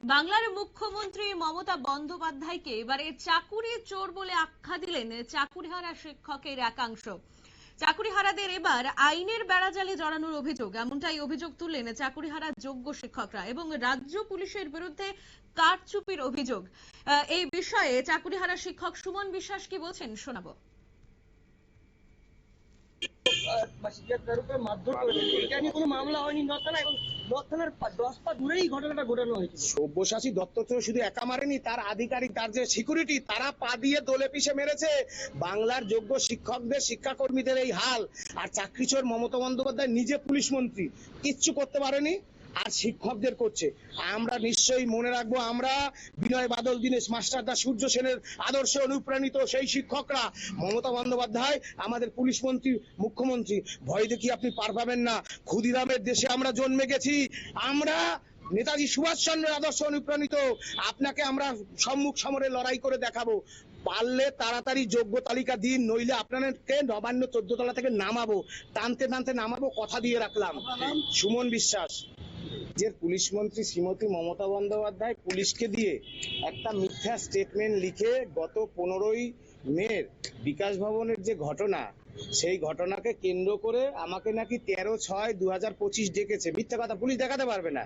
বাংলার মুখ্যমন্ত্রী মমতা বন্দ্যোপাধ্যায়কে এবারে চাকুরি চোর বলে আখ্যা দিলেন চাকুরিহারা শিক্ষকের একাংশ। চাকুরিহারাদের এবার আইনের বেড়াজালে জড়ানোর অভিযোগ, এমনটাই অভিযোগ তুললেন চাকুরিহারা যোগ্য শিক্ষকরা এবং রাজ্য পুলিশের বিরুদ্ধে কারচুপির অভিযোগ। এই বিষয়ে চাকুরিহারা শিক্ষক সুমন বিশ্বাস কি বলছেন শোনাবো। সব্যসাচী দত্ত তো শুধু একা মারেনি, তার আধিকারিক, তার যে সিকিউরিটি, তারা পা দিয়ে দোলে পিষে মেরেছে। বাংলার যোগ্য শিক্ষকদের, শিক্ষাকর্মীদের এই হাল। আর চাকরিচোর মমতা বন্দ্যোপাধ্যায় নিজে পুলিশ মন্ত্রী, কিচ্ছু করতে পারেনি, আর শিক্ষকদের করছে। আমরা নিশ্চয়ই মনে রাখবো, আমরা বিনয় বাদল, দীনেশ মাস্টারদা, সূর্য সেনের আদর্শে অনুপ্রাণিত সেই শিক্ষকরা। মমতা বন্দ্যোপাধ্যায় আমাদের পুলিশ মন্ত্রী, মুখ্যমন্ত্রী, ভয় দেখি আপনি পার পাবেন না। ক্ষুদিরামের দেশে আমরা জন্মে গেছি, আমরা নেতাজি সুভাষচন্দ্রের আদর্শে অনুপ্রাণিত। আপনাকে আমরা সম্মুখ সমরে লড়াই করে দেখাবো। পারলে তাড়াতাড়ি যোগ্য তালিকা দিন, নইলে আপনাদেরকে নবান্ন 14 তলা থেকে নামাবো, টানতে টানতে নামাবো, কথা দিয়ে রাখলাম। সুমন বিশ্বাস। যে পুলিশ মন্ত্রী শ্রীমতী মমতা বন্দ্যোপাধ্যায় পুলিশকে দিয়ে একটা মিথ্যা স্টেটমেন্ট লিখে গত 15ই মে বিকাশ ভবনের যে ঘটনা, সেই ঘটনাকে কেন্দ্র করে আমাকে নাকি 13/6/2025 ডেকেছে। মিথ্যা কথা, পুলিশ দেখাতে পারবে না।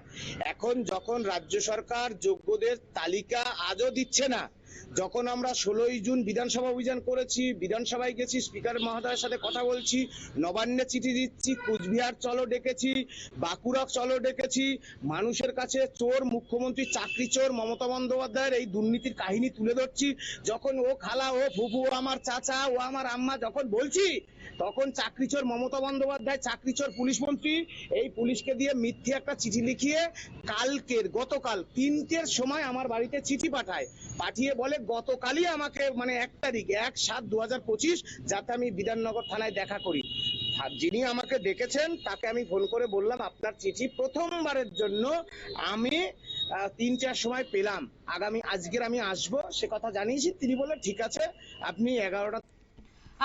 এখন যখন রাজ্য সরকার যোগ্যদের তালিকা আজও দিচ্ছে না, যখন আমরা 16ই জুন বিধানসভা অভিযান করেছি, বিধানসভায় গেছি, স্পিকার মহোদয়ের সাথে কথা বলছি, নবান্নে চিঠি দিচ্ছি, কুচবিহার চলো ডেকেছি, বাঁকুড়া চলো ডেকেছি, মানুষের কাছে চোর মুখ্যমন্ত্রী, চাকরি চোর মমতা বন্দ্যোপাধ্যায়ের এই দুর্নীতির কাহিনী তুলে ধরছি। যখন ও খালা, ও ফুফু, ও আমার চাচা, ও আমার আম্মা যখন বলছি, তখন চাকরিচোর মমতা বন্দ্যোপাধ্যায়, চাকরিচোর পুলিশ মন্ত্রী এই পুলিশকে দিয়ে মিথ্যে একটা চিঠি লিখিয়ে গতকাল 3টের সময় আমার বাড়িতে চিঠি পাঠিয়ে বলে গতকালই আমাকে, মানে 1 তারিখ 1/7/2025, যাতে আমি বিধাননগর থানায় দেখা করি। যিনি আমাকে ডেকেছেন তাকে আমি ফোন করে বললাম, আপনার চিঠি প্রথমবারের জন্য আমি 3টার সময় পেলাম, আজকের আমি আসবো, সে কথা জানিয়েছি। তিনি বললেন ঠিক আছে, আপনি 11টা।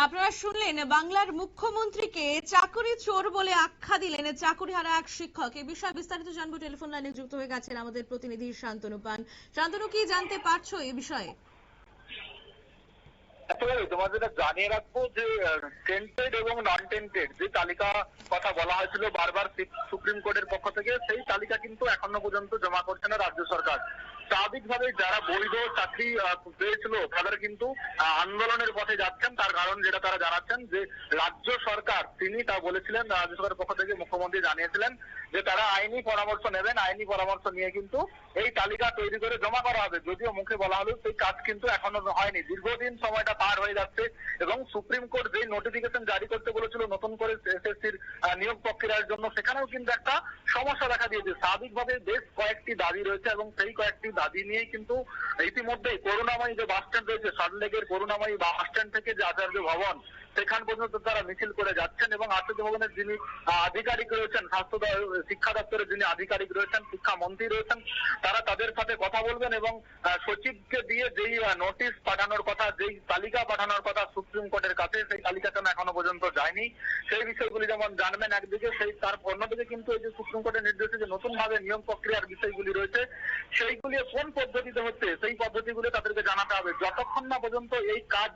আপনারা শুনলেন বাংলার মুখ্যমন্ত্রীকে চাকুরি চোর বলে আখ্যা দিলেন চাকুরিহারা এক শিক্ষক। এই বিষয়ে বিস্তারিত জানবো, টেলিফোন লাইনে যুক্ত হয়ে গেছেন আমাদের প্রতিনিধি শান্তনু পান। শান্তনু, কি জানতে পারছো এই বিষয়ে? তোমাদের জানিয়ে রাখবো যে টেন্টেড এবং নন টেন্টেড যে তালিকা কথা বলা হয়েছিল বারবার সুপ্রিম কোর্টের পক্ষ থেকে, সেই তালিকা কিন্তু এখনো পর্যন্ত জমা করছে না রাজ্য সরকার। স্বাভাবিকভাবে যারা বৈধ চাকরি পেয়েছিল তাদের কিন্তু আন্দোলনের পথে যাচ্ছেন। তার কারণ যেটা তারা জানাচ্ছেন যে রাজ্য সরকার, তিনি তা বলেছিলেন, রাজ্য সরকারের পক্ষ থেকে মুখ্যমন্ত্রী জানিয়েছিলেন যে তারা আইনি পরামর্শ নেবেন, আইনি পরামর্শ নিয়ে কিন্তু এই তালিকা তৈরি করে জমা করা হবে। যদিও মুখে বলা হলো, সেই কাজ কিন্তু এখনো হয়নি। দীর্ঘদিন সময়টা পার হয়ে যাচ্ছে এবং সুপ্রিম কোর্ট যে নোটিফিকেশন জারি করতে বলেছিল নতুন করে এসএসসির নিয়োগ প্রক্রিয়ার জন্য, সেখানেও কিন্তু একটা সমস্যা দেখা দিয়েছে। স্বাভাবিকভাবে বেশ কয়েকটি দাবি রয়েছে এবং সেই কয়েকটি দাবি নিয়ে কিন্তু ইতিমধ্যেই করুণাময়ী যে বাস স্ট্যান্ড রয়েছে, সল্টলেকের করুণাময়ী বাস স্ট্যান্ড থেকে যে আচার্য ভবন, সেখান পর্যন্ত তারা মিছিল করে যাচ্ছেন এবং আচার্য ভবনের যিনি আধিকারিক রয়েছেন, শিক্ষা দপ্তরের যিনি আধিকারিক রয়েছেন, শিক্ষামন্ত্রী রয়েছেন, তারা তাদের সাথে কথা বলবেন এবং সচিবকে দিয়ে যেই নোটিশ পাঠানোর কথা, যেই তালিকা পাঠানোর কথা সুপ্রিম কোর্টের কাছে, সেই তালিকা কেন এখনো পর্যন্ত যায়নি, সেই বিষয়গুলি যেমন জানবেন একদিকে, সেই তার অন্যদিকে কিন্তু এই যে সুপ্রিম কোর্টের নির্দেশে যে নতুন ভাবে নিয়োগ প্রক্রিয়ার বিষয়গুলি রয়েছে, সেইগুলি কোন পদ্ধতিতে হচ্ছে সেই পদ্ধতিগুলো তাদেরকে জানাতে হবে। যতক্ষণ না পর্যন্ত এই কাজ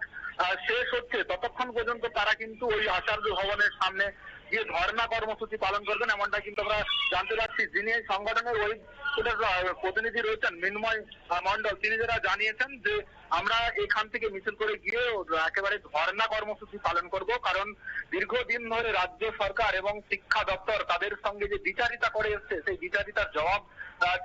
শেষ হচ্ছে ততক্ষণ পর্যন্ত তারা কিন্তু ওই আচার্য ভবনের সামনে গিয়ে ধর্ণা কর্মসূচি পালন করবেন, এমনটা কিন্তু আমরা জানতে পারছি। যিনি এই সংগঠনের ওই প্রতিনিধি রয়েছেন মিন্ময় মন্ডল, তিনি যারা জানিয়েছেন যে আমরা এখান থেকে মিছিল করে গিয়ে একেবারে ধর্ণা কর্মসূচি পালন করব, কারণ দীর্ঘদিন ধরে রাজ্য সরকার এবং শিক্ষা দপ্তর তাদের সঙ্গে যে বিচারিতা করে এসছে, সেই বিচারিতার জবাব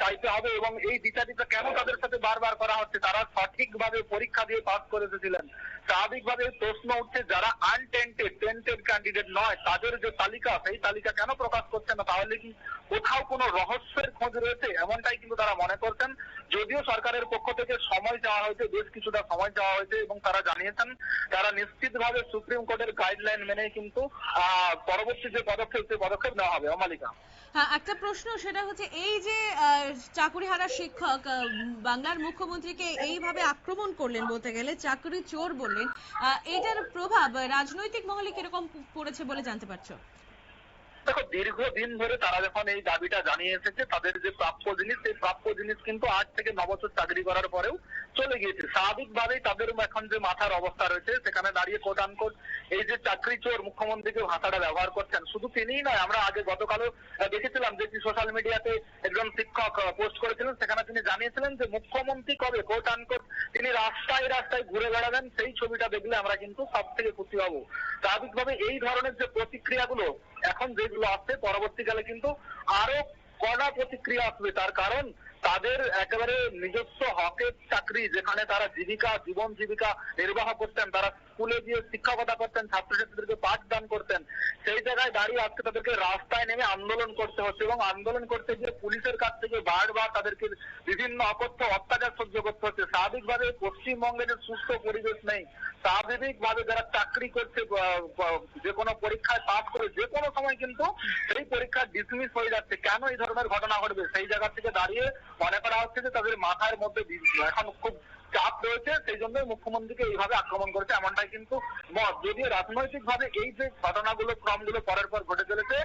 চাইতে হবে এবং এই বিচারিতা কেন তাদের সাথে বারবার করা হচ্ছে, তারা সঠিকভাবে পরীক্ষা দিয়ে পাস করে এসেছিলেন। স্বাভাবিকভাবে প্রশ্ন উঠছে, যারা আনটেন্টেড, টেন্টেড ক্যান্ডিডেট নয়, তাদের যে তালিকা, সেই তালিকা কেন প্রকাশ করছে না? তাহলে কি কোথাও কোনো রহস্যের খোঁজ রয়েছে? এমনটাই কিন্তু তারা মনে করছেন। যদিও সরকারের পক্ষ থেকে সময় চাওয়া হয়েছে, বেশ কিছুটা সময় চাওয়া হয়েছে এবং তারা জানিয়েছেন তারা নিশ্চিতভাবে সুপ্রিম কোর্টের গাইডলাইন মেনে কিন্তু পরবর্তী যে পদক্ষেপ, সেই পদক্ষেপ নেওয়া হবে। অমালিকা, হ্যাঁ, একটা প্রশ্ন, সেটা হচ্ছে এই যে চাকুরিহারা শিক্ষক বাংলার মুখ্যমন্ত্রীকে এইভাবে আক্রমণ করলেন, বলতে গেলে চাকরি চোর বললেন, এটার প্রভাব রাজনৈতিক মহলে কিরকম পড়েছে বলে জানতে পারছো? দেখো, দীর্ঘদিন ধরে তারা যখন এই দাবিটা জানিয়ে এসেছে, তাদের যে প্রাপ্য জিনিস, সেই প্রাপ্য জিনিস কিন্তু 8 থেকে 9 বছর চাকরি করার পরেও চলে গিয়েছে। স্বাভাবিকভাবেই তাদের এখন যে মাথার অবস্থা রয়েছে, সেখানে দাঁড়িয়ে কোট আনকোট এই যে চাকরি চোর মুখ্যমন্ত্রীকে ভাষাটা ব্যবহার করছেন, শুধু তিনিই নয়, আমরা আগে গতকালও দেখেছিলাম যে সোশ্যাল মিডিয়াতে একজন শিক্ষক পোস্ট করেছিলেন, সেখানে তিনি জানিয়েছিলেন যে মুখ্যমন্ত্রী কবে কোট আনকোট তিনি রাস্তায় রাস্তায় ঘুরে বেড়াবেন, সেই ছবিটা দেখলে আমরা কিন্তু সব থেকে খুশি হব। স্বাভাবিকভাবে এই ধরনের যে প্রতিক্রিয়াগুলো এখন যেগুলো আসছে, পরবর্তীকালে কিন্তু আরো কড়া প্রতিক্রিয়া আসবে। তার কারণ তাদের একেবারে নিজস্ব হকের চাকরি, যেখানে তারা জীবন জীবিকা নির্বাহ করতেন, তারা স্কুলে গিয়ে শিক্ষকতা করতেন, ছাত্রছাত্রীদেরকে পাঠদান করতেন, সেই জায়গায় দাঁড়িয়ে আজকে তাদেরকে রাস্তায় নেমে আন্দোলন করতে হচ্ছে, এবং আন্দোলন করতে গিয়ে পুলিশের কাছ থেকে বারবার তাদেরকে বিভিন্ন অকথ্য অত্যাচার সহ্য করতে হচ্ছে। স্বাভাবিকভাবে পশ্চিমবঙ্গে যে সুস্থ পরিবেশ নেই, স্বাভাবিকভাবে যারা চাকরি করছে, যে কোনো পরীক্ষায় পাস করে যে কোনো সময় কিন্তু সেই পরীক্ষা ডিসমিস হয়ে যাচ্ছে, কেন এই ধরনের ঘটনা ঘটবে? সেই জায়গা থেকে দাঁড়িয়ে মনে করা হচ্ছে যে তাদের মাথার মধ্যে এখন খুব চাপ রয়েছে, সেই জন্যই মুখ্যমন্ত্রীকে এইভাবে আক্রমণ করেছে, এমনটাই কিন্তু মত। যদিও রাজনৈতিক ভাবে এই যে ঘটনাগুলো ক্রমগুলো পরের পর ঘটে চলেছে,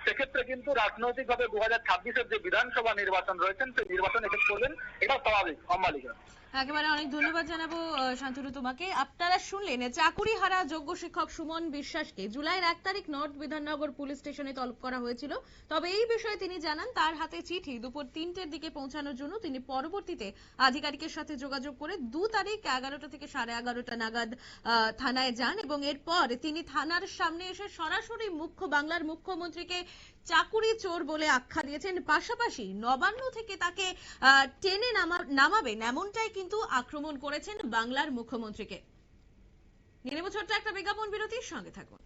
সেক্ষেত্রে কিন্তু রাজনৈতিক ভাবে 2026-এর যে বিধানসভা নির্বাচন রয়েছেন, সেই নির্বাচন এফেক্ট করবেন, এটা স্বাভাবিক। অম্বালিকা, একেবারে অনেক ধন্যবাদ জানাবো শান্তনু তোমাকে। আপনারা শুনলেন চাকুরি হারা যোগ্য শিক্ষক সুমন বিশ্বাসকে জুলাইয়ের 1 তারিখ নর্থ বিধাননগর পুলিশ স্টেশনে তলব করা হয়েছিল। তবে এই বিষয়ে তিনি জানান তার হাতে চিঠি দুপুর 3টের দিকে পৌঁছানোর জন্য তিনি পরবর্তীতে আধিকারিকের সাথে যোগাযোগ করে 2 তারিখ 11টা থেকে 11:30 নাগাদ থানায় যান, এবং এরপর তিনি থানার সামনে এসে সরাসরি বাংলার মুখ্যমন্ত্রীকে চাকুরি চোর বলে আখ্যা দিয়েছেন, পাশাপাশি নবান্ন থেকে তাকে টেনে নামাবেন এমনটাই কিন্তু আক্রমণ করেছেন বাংলার মুখ্যমন্ত্রীকে। নিয়ে নেব ছোট্ট একটা বিজ্ঞাপন বিরতির সঙ্গে থাকুন।